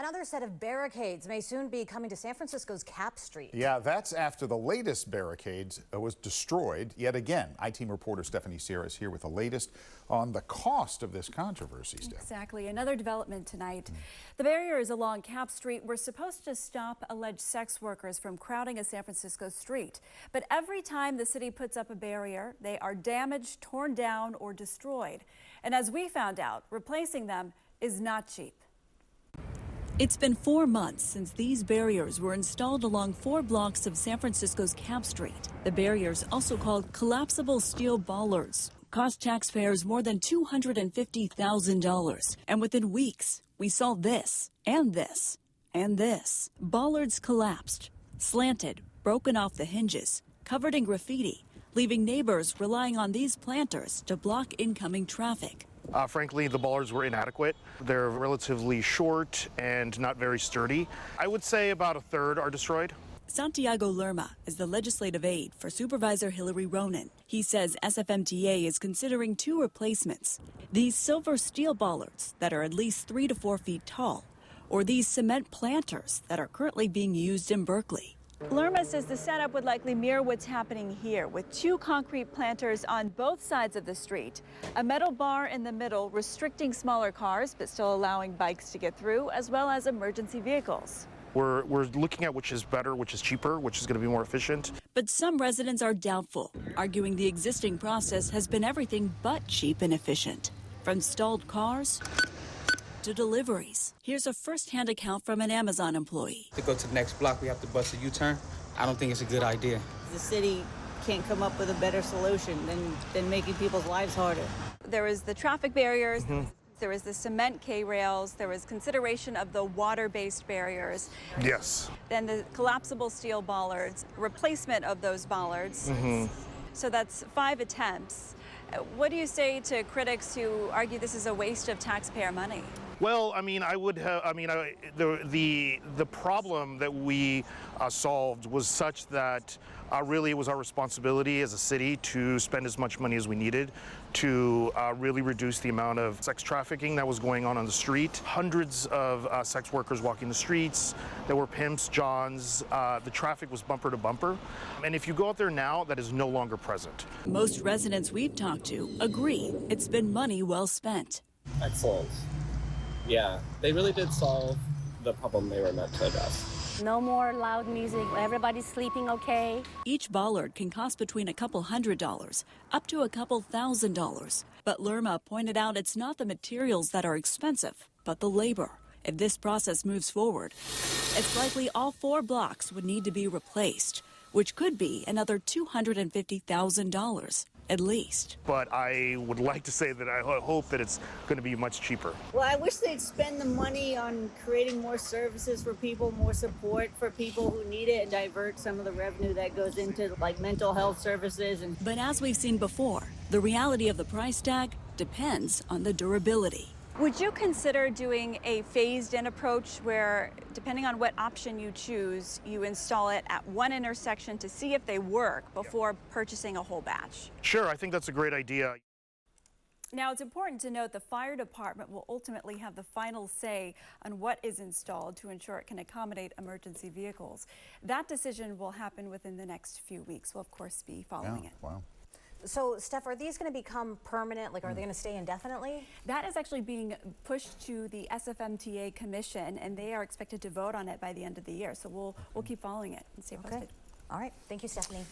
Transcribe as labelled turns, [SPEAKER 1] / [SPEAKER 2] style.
[SPEAKER 1] Another set of barricades may soon be coming to San Francisco's Cap Street.
[SPEAKER 2] Yeah, that's after the latest barricade was destroyed yet again. I-Team reporter Stephanie Sierra is here with the latest on the cost of this controversy, Steph.
[SPEAKER 3] Exactly. Another development tonight. The barriers along Cap Street were supposed to stop alleged sex workers from crowding a San Francisco street. But every time the city puts up a barrier, they are damaged, torn down, or destroyed. And as we found out, replacing them is not cheap. It's been 4 months since these barriers were installed along 4 blocks of San Francisco's Cap Street. The barriers, also called collapsible steel bollards, cost taxpayers more than $250,000. And within weeks, we saw this, and this, and this. Bollards collapsed, slanted, broken off the hinges, covered in graffiti, leaving neighbors relying on these planters to block incoming traffic.
[SPEAKER 4] Frankly, the bollards were inadequate. They're relatively short and not very sturdy. I would say about a third are destroyed.
[SPEAKER 3] Santiago Lerma is the legislative aide for Supervisor Hillary Ronen. He says SFMTA is considering 2 replacements. These silver steel bollards that are at least 3 to 4 feet tall, or these cement planters that are currently being used in Berkeley. Lerma says the setup would likely mirror what's happening here, with 2 concrete planters on both sides of the street, a metal bar in the middle restricting smaller cars but still allowing bikes to get through, as well as emergency vehicles.
[SPEAKER 4] We're looking at which is better, which is cheaper, which is going to be more efficient.
[SPEAKER 3] But some residents are doubtful, arguing the existing process has been everything but cheap and efficient. From stalled cars to deliveries. Here's a first-hand account from an Amazon employee.
[SPEAKER 5] To go to the next block, we have to bust a U-turn. I don't think it's a good idea.
[SPEAKER 6] The city can't come up with a better solution than making people's lives harder.
[SPEAKER 3] There was the traffic barriers, there was the cement K-rails, there was consideration of the water-based barriers.
[SPEAKER 4] Yes.
[SPEAKER 3] Then the collapsible steel bollards, replacement of those bollards. So that's 5 attempts. What do you say to critics who argue this is a waste of taxpayer money?
[SPEAKER 4] Well, I mean, the problem that we solved was such that really it was our responsibility as a city to spend as much money as we needed to really reduce the amount of sex trafficking that was going on the street. Hundreds of sex workers walking the streets. There were pimps, johns. The traffic was bumper to bumper. And if you go out there now, that is no longer present.
[SPEAKER 3] Most residents we've talked to agree it's been money well spent.
[SPEAKER 7] Excellent. Yeah, they really did solve the problem they were meant to address.
[SPEAKER 8] No more loud music, everybody's sleeping okay.
[SPEAKER 3] Each bollard can cost between a couple $100 up to a couple $1,000. But Lerma pointed out it's not the materials that are expensive, but the labor. If this process moves forward, it's likely all 4 blocks would need to be replaced, which could be another $250,000 at least.
[SPEAKER 4] But I would like to say that I hope that it's going to be much cheaper.
[SPEAKER 6] Well, I wish they'd spend the money on creating more services for people, more support for people who need it, and divert some of the revenue that goes into like mental health services.
[SPEAKER 3] But as we've seen before, the reality of the price tag depends on the durability. Would you consider doing a phased-in approach where, depending on what option you choose, you install it at one intersection to see if they work before purchasing a whole batch?
[SPEAKER 4] Sure, I think that's a great idea.
[SPEAKER 3] Now, it's important to note the fire department will ultimately have the final say on what is installed to ensure it can accommodate emergency vehicles. That decision will happen within the next few weeks. We'll, of course, be following it.
[SPEAKER 2] Wow.
[SPEAKER 1] So, Steph, are these going to become permanent? Like, are they going to stay indefinitely?
[SPEAKER 3] That is actually being pushed to the SFMTA Commission, and they are expected to vote on it by the end of the year. So we'll keep following it and stay posted.
[SPEAKER 1] All right. Thank you, Stephanie.